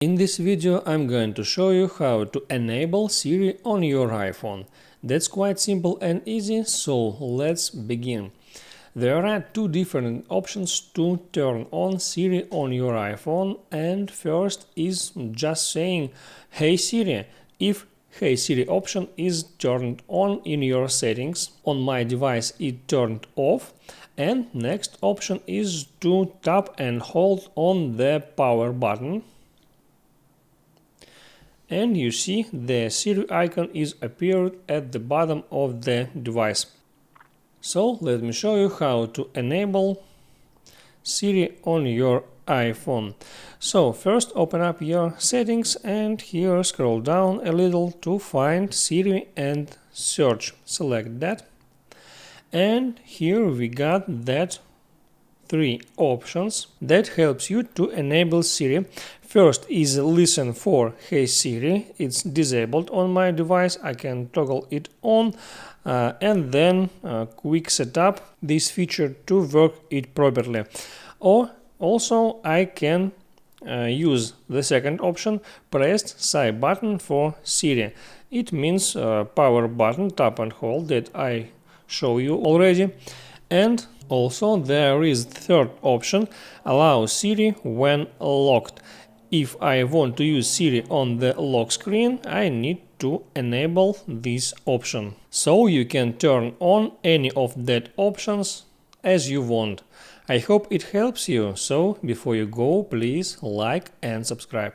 In this video I'm going to show you how to enable Siri on your iPhone. That's quite simple and easy, so let's begin. There are two different options to turn on Siri on your iPhone, and first is just saying "Hey Siri" if "Hey Siri" option is turned on in your settings. On my device it turned off, and next option is to tap and hold on the power button. And you see the Siri icon is appeared at the bottom of the device. So let me show you how to enable Siri on your iPhone. So first open up your settings and here scroll down a little to find Siri and search. Select that. And here we got that three options that helps you to enable Siri. First is listen for Hey Siri. It's disabled on my device. I can toggle it on and then quick setup this feature to work it properly. Or also I can use the second option, press side button for Siri. It means power button, tap and hold that I show you already. And also there is third option, allow Siri when locked. If I want to use Siri on the lock screen, I need to enable this option. So you can turn on any of that options as you want. I hope it helps you, so before you go, please like and subscribe.